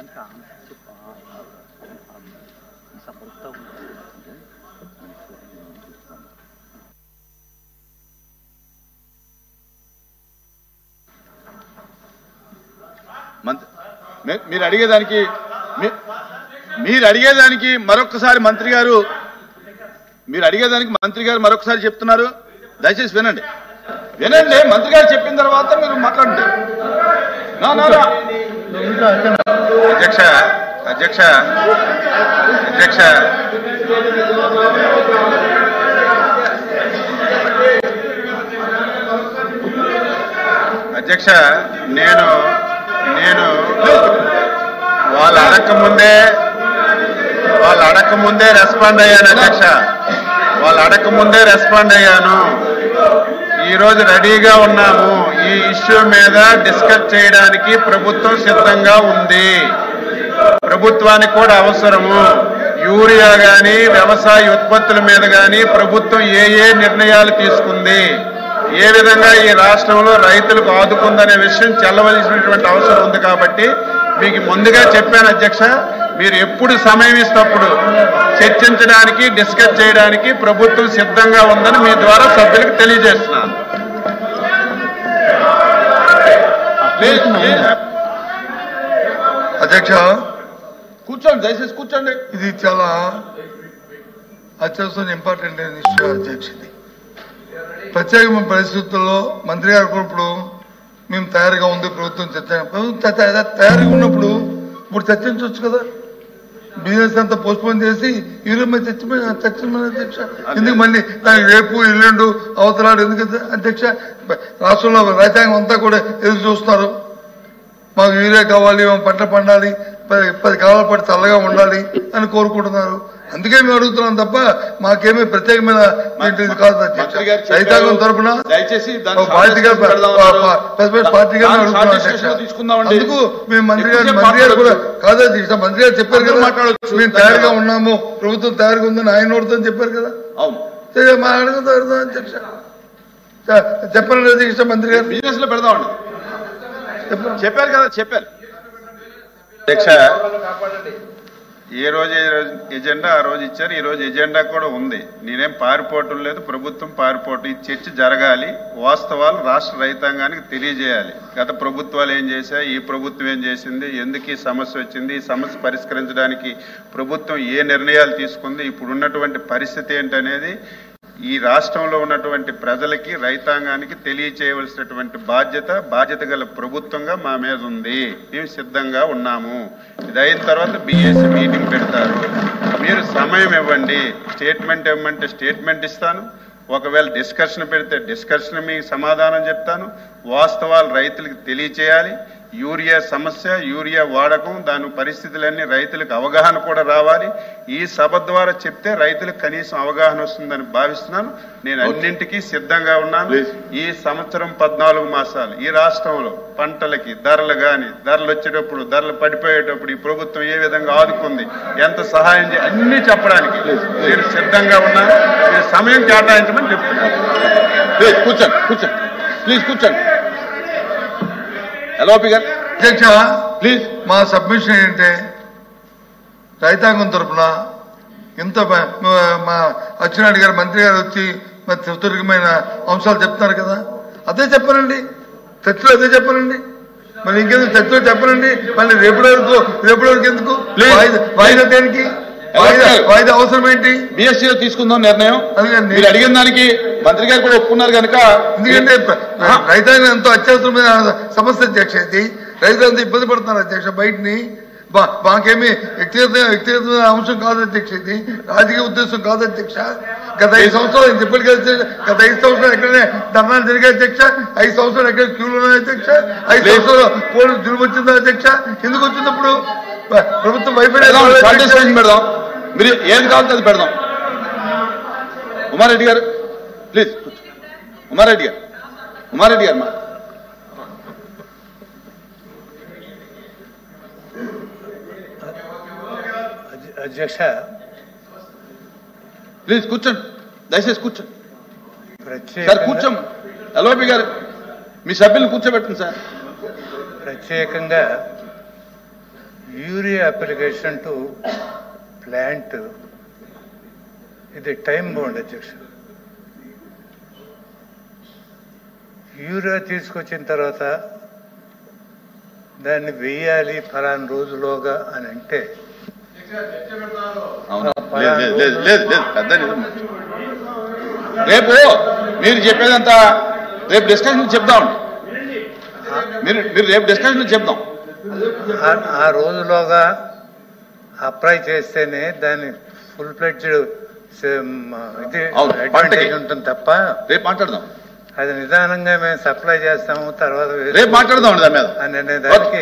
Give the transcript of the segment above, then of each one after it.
దానికి ఆన్సర్ సపోర్ట్గా ఉంటుంది. మీరు అడిగేదానికి మరొకసారి మంత్రి గారు మరొకసారి చెప్తున్నారు. దయచేసి వినండి. మంత్రి గారు చెప్పిన తర్వాత మీరు మాట్లాడండి. అధ్యక్ష అధ్యక్ష అధ్యక్ష అధ్యక్ష నేను వాళ్ళు అడగకముందే రెస్పాండ్ అయ్యాను. అధ్యక్ష వాళ్ళు అడగకముందే రెస్పాండ్ అయ్యాను. ఈరోజు రెడీగా ఉన్నాము. ఈ ఇష్యూ మీద డిస్కస్ చేయడానికి ప్రభుత్వం సిద్ధంగా ఉంది. ప్రభుత్వానికి కూడా అవసరము. యూరియా గాని వ్యవసాయ ఉత్పత్తుల మీద గాని ప్రభుత్వం ఏ నిర్ణయాలు తీసుకుంది, ఏ విధంగా ఈ రాష్ట్రంలో రైతులకు ఆదుకుందనే విషయం చెల్లవలసినటువంటి అవసరం ఉంది. కాబట్టి మీకు ముందుగా చెప్పాను అధ్యక్ష, మీరు ఎప్పుడు సమయం ఇస్తప్పుడు చర్చించడానికి డిస్కస్ చేయడానికి ప్రభుత్వం సిద్ధంగా ఉందని మీ ద్వారా సభ్యులకు తెలియజేస్తున్నాను. అధ్యక్ష కూర్చోండి, దయచేసి కూర్చోండి. ఇది చాలా అత్యవసరం ఇంపార్టెంట్ ఇష్యూ అధ్యక్ష. ఇది ప్రత్యేకమైన పరిస్థితుల్లో మంత్రి గారు కూడా ఇప్పుడు మేము తయారుగా ఉంది, ప్రభుత్వం తయారుగా ఉన్నప్పుడు ఇప్పుడు చర్చించవచ్చు కదా. బిజినెస్ అంతా పోస్ట్పోన్ చేసి ఈరోజు మీద చర్చించమని అధ్యక్ష. ఎందుకు మళ్ళీ దానికి రేపు ఎల్లుండు అవతలాడు ఎందుకు అధ్యక్ష? రాష్ట్రంలో రైతాంగం అంతా కూడా ఎదురు చూస్తున్నారు. మాకు యూరియా కావాలి, మేము పంట పండాలి, 10 కాలాల పాటు చల్లగా ఉండాలి అని కోరుకుంటున్నారు. అందుకే మేము అడుగుతున్నాం తప్ప మాకేమీ ప్రత్యేకమైన కాదు. రైతాంగం తరఫున పార్టీగా అడుగుతున్నాం. అందుకు మేము మంత్రి గారు కూడా కాదు అధ్యక్ష. మంత్రి గారు చెప్పారు కదా మేము తయారుగా ఉన్నాము, ప్రభుత్వం తయారుగా ఉందని ఆయన నోడుతుందని చెప్పారు కదా. మా అడుగుతారు అధ్యక్ష. చెప్పండి అధ్యక్ష. మంత్రి గారు బిజినెస్ లో పెడదామండి చెప్పారు కదా. చెప్పారు అధ్యక్ష. ఏ రోజు ఎజెండా ఆ రోజు ఇచ్చారు. ఈ రోజు ఎజెండా కూడా ఉంది. నేనేం పారిపోవటం లేదు, ప్రభుత్వం పారిపోవటం. ఈ చర్చ జరగాలి, వాస్తవాలు రాష్ట్ర రైతాంగానికి తెలియజేయాలి. గత ప్రభుత్వాలు ఏం చేశాయి, ఈ ప్రభుత్వం ఏం చేసింది, ఎందుకు ఈ సమస్య వచ్చింది, ఈ సమస్య పరిష్కరించడానికి ప్రభుత్వం ఏ నిర్ణయాలు తీసుకుంది, ఇప్పుడు ఉన్నటువంటి పరిస్థితి ఏంటనేది ఈ రాష్ట్రంలో ఉన్నటువంటి ప్రజలకి రైతాంగానికి తెలియచేయవలసినటువంటి బాధ్యత గల ప్రభుత్వంగా మా మీద ఉంది. మేము సిద్ధంగా ఉన్నాము. ఇది అయిన తర్వాత బిఎస్సి మీటింగ్ పెడతారు. మీరు సమయం ఇవ్వండి. స్టేట్మెంట్ ఇవ్వమంటే స్టేట్మెంట్ ఇస్తాను. ఒకవేళ డిస్కషన్ పెడితే డిస్కషన్ మీకు సమాధానం చెప్తాను. వాస్తవాలు రైతులకు తెలియచేయాలి. యూరియా సమస్య, యూరియా వాడకం, దాని పరిస్థితులన్నీ రైతులకు అవగాహన కూడా రావాలి. ఈ సభ ద్వారా చెప్తే రైతులకు కనీసం అవగాహన వస్తుందని భావిస్తున్నాను. నేను అన్నింటికీ సిద్ధంగా ఉన్నాను. ఈ సంవత్సరం 14 మాసాలు ఈ రాష్ట్రంలో పంటలకి ధరలు వచ్చేటప్పుడు, ధరలు పడిపోయేటప్పుడు ఈ ప్రభుత్వం ఏ విధంగా ఆదుకుంది, ఎంత సహాయం అన్ని చెప్పడానికి నేను సిద్ధంగా ఉన్నాను. మీరు సమయం కేటాయించమని చెప్తున్నాను. ప్లీజ్ కూర్చోండి. ప్లీజ్ కూర్చోండి. అధ్యక్ష ప్లీజ్ మా సబ్మిషన్ ఏంటంటే రైతాంగం తరఫున ఇంత మా అచ్చెన్నాయుడు గారు మంత్రి గారు వచ్చి మరి సుదీర్ఘమైన అంశాలు చెప్తున్నారు కదా, అదే చెప్పనండి. చర్చలో అదే చెప్పనండి. మరి ఇంకెందుకు చర్చలో చెప్పనండి. మళ్ళీ రేపు వరకు ఎందుకు వాయిదా దేనికి? వాయిదా అవసరం ఏంటి? బిఎస్సీలో తీసుకుందాం నిర్ణయం. మీరు అడిగిన దానికి మంత్రి గారు కూడా ఒప్పుకున్నారు కనుక. ఎందుకంటే రైతాంగం ఎంతో అత్యవసరమైన సమస్య అధ్యక్ష. ఇది రైతులంతా ఇబ్బంది పడుతున్నారు అధ్యక్ష. బయటని మాకేమీ వ్యక్తిగతమైన అంశం కాదు అధ్యక్ష. ఇది రాజకీయ ఉద్దేశం కాదు అధ్యక్ష. గత 5 సంవత్సరాలు నేను చెప్పాను కదా. గత 5 సంవత్సరాలు ఎక్కడనే ధర్నాలు జరిగాయి అధ్యక్ష. 5 సంవత్సరాలు ఎక్కడ క్యూలు ఉన్నాయి అధ్యక్ష. 5 సంవత్సరాలు పోలీసు జులుము వచ్చిందా అధ్యక్ష? ఎందుకు వచ్చినప్పుడు ప్రభుత్వం వైఫల్యం పెడదాం. మీరు ఏది కావాలంటే అది పెడదాం. ఉమారెడ్డి గారు ప్లీజ్. ఉమారెడ్డి గారు మా అధ్యక్ష ప్లీజ్ కూర్చోండి. దయచేసి కూర్చోండి సార్. కూర్చోండి. ఎల్ఓపి గారు మీ సభ్యులను కూర్చోబెట్టండి సార్. ప్రత్యేకంగా యూరియా అప్లికేషన్ టు ప్లాంట్ ఇది టైం బౌండ్ అధ్యక్ష. యూరియా తీసుకొచ్చిన తర్వాత దాన్ని వేయాలి ఫలానా రోజులోగా అని అంటే రేపు మీరు చెప్పేదంతా రేపు డిస్కషన్ చెప్దాం. మీరు రేపు డిస్కషన్ చెప్దాం. ఆ రోజులోగా అప్లై చేస్తేనే దాన్ని ఫుల్ ఫ్లెడ్జ్డ్ ఇది అడ్వాంటేజ్ ఉంటుంది తప్ప రేపు మాట్లాడదాం. అది నిదానంగా మేము సప్లై చేస్తాము తర్వాత రేపు మాట్లాడదాం దాని మీద అనే దానికి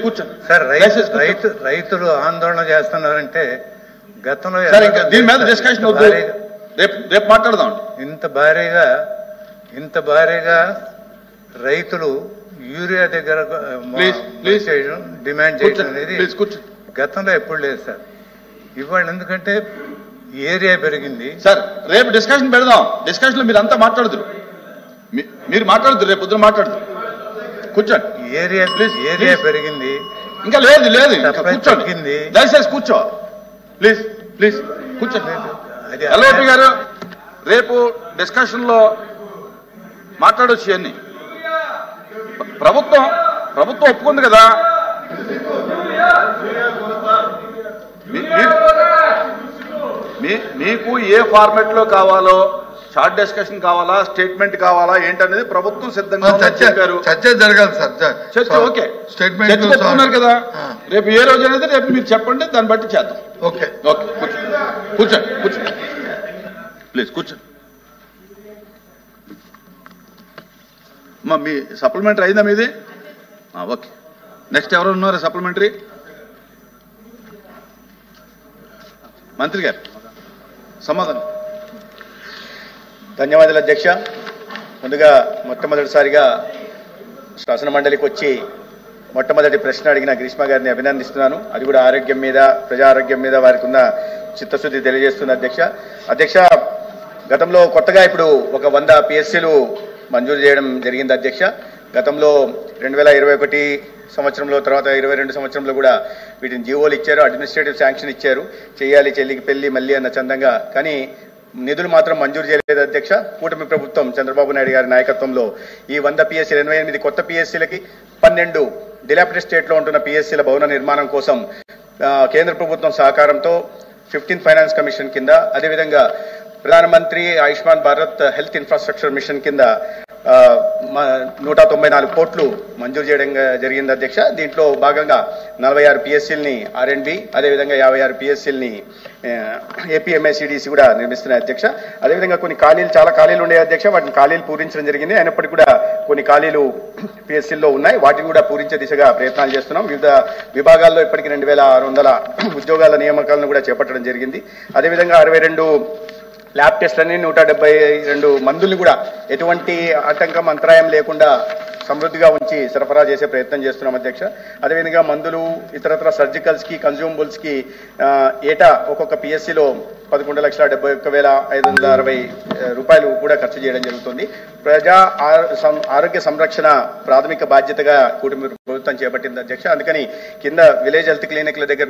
కూర్చోండి సార్. రైతులు ఆందోళన చేస్తున్నారంటే గతంలో దీని మీద డిస్కషన్ వద్దు, రేపు మాట్లాడదాం. ఇంత భారీగా రైతులు యూరియా దగ్గర డిమాండ్ చేయడం అనేది గతంలో ఎప్పుడు లేదు సార్. ఇవాళ ఎందుకంటే ఏరియా పెరిగింది సార్. రేపు డిస్కషన్ పెడదాం. డిస్కషన్ లో మీరు అంతా మాట్లాడుతురు, మీరు మాట్లాడుతురు, రేపు పొద్దున మాట్లాడుతురు. కూర్చోండి. ఏరియా పెరిగింది ఇంకా లేదు కూర్చోండి. దయచేసి కూర్చో ప్లీజ్ కూర్చోండి. ఎల్ఓపి గారు రేపు డిస్కషన్ లో మాట్లాడొచ్చు. అన్ని ప్రభుత్వం ఒప్పుకుంది కదా. మీకు ఏ ఫార్మాట్ లో కావాలో, షార్ట్ డిస్కషన్ కావాలా, స్టేట్మెంట్ కావాలా ఏంటనేది ప్రభుత్వం సిద్ధంగా చెప్పారు. చర్చ జరగాలి సార్. చర్చ ఓకే, స్టేట్మెంట్ చెప్తున్నారు కదా. రేపు ఏ రోజు అనేది రేపు మీరు చెప్పండి, దాన్ని బట్టి చేద్దాం. ఓకే కూర్చోండి ప్లీజ్ కూర్చోండి. మీ సప్లిమెంటరీ అయిందా మీది? ఓకే. నెక్స్ట్ ఎవరు ఉన్నారు సప్లిమెంటరీ? మంత్రి గారు సమాధానం. ధన్యవాదాలు అధ్యక్ష. ముందుగా మొట్టమొదటిసారిగా శాసన మండలికి వచ్చి మొట్టమొదటి ప్రశ్న అడిగిన గ్రీష్మ గారిని అభినందిస్తున్నాను. అది కూడా ఆరోగ్యం మీద, ప్రజా ఆరోగ్యం మీద వారికి ఉన్న చిత్తశుద్ధి తెలియజేస్తుంది అధ్యక్ష. గతంలో కొత్తగా ఇప్పుడు ఒక 100 PSCలు మంజూరు చేయడం జరిగింది అధ్యక్ష. గతంలో 2021 సంవత్సరంలో, తర్వాత 22 సంవత్సరంలో కూడా వీటిని జీవోలు ఇచ్చారు, అడ్మినిస్ట్రేటివ్ శాంక్షన్ ఇచ్చారు. చేయాలి చెల్లికి పెళ్లి మళ్ళీ అన్న చందంగా. కానీ నిధులు మాత్రం మంజూరు చేయలేదు అధ్యక్ష. కూటమి ప్రభుత్వం చంద్రబాబు నాయుడు గారి నాయకత్వంలో ఈ 100 PSCలు 88 కొత్త PSCలకి 12 డిలాపిడేట్ స్టేట్ లో ఉంటున్న PSCల భవన నిర్మాణం కోసం కేంద్ర ప్రభుత్వం సహకారంతో 15th ఫైనాన్స్ కమిషన్ కింద, అదేవిధంగా ప్రధానమంత్రి Ayushman Bharat health infrastructure machine కింద 194 కోట్లు మంజూరు చేయడం జరిగింది అధ్యక్ష. దీంట్లో భాగంగా 46 PSCలని R&B, అదేవిధంగా 56 PSCలని APMICDC కూడా నిర్మిస్తున్నాయి అధ్యక్ష. అదేవిధంగా కొన్ని చాలా ఖాళీలు ఉన్నాయి అధ్యక్ష. వాటిని ఖాళీలు పూరించడం జరిగింది. అయినప్పటికీ కూడా కొన్ని ఖాళీలు PSCల్లో ఉన్నాయి. వాటిని కూడా పూరించే దిశగా ప్రయత్నాలు చేస్తున్నాం. వివిధ విభాగాల్లో ఇప్పటికీ 2600 ఉద్యోగాల నియామకాలను కూడా చేపట్టడం జరిగింది. అదేవిధంగా 62 ల్యాబ్ టెస్ట్లని, 172 మందుల్ని కూడా ఎటువంటి ఆటంకం, అంతరాయం లేకుండా సమృద్ధిగా ఉంచి సరఫరా చేసే ప్రయత్నం చేస్తున్నాం అధ్యక్ష. అదేవిధంగా మందులు, ఇతరత్ర సర్జికల్స్ కి, కన్జ్యూమబుల్స్ కి ఏటా ఒక్కొక్క PSCలో 11,71,560 రూపాయలు కూడా ఖర్చు చేయడం జరుగుతుంది. ప్రజా ఆరోగ్య సంరక్షణ ప్రాథమిక బాధ్యతగా కూటమి ప్రభుత్వం చేపట్టింది అధ్యక్ష. అందుకని కింద విలేజ్ హెల్త్ క్లినిక్ల దగ్గర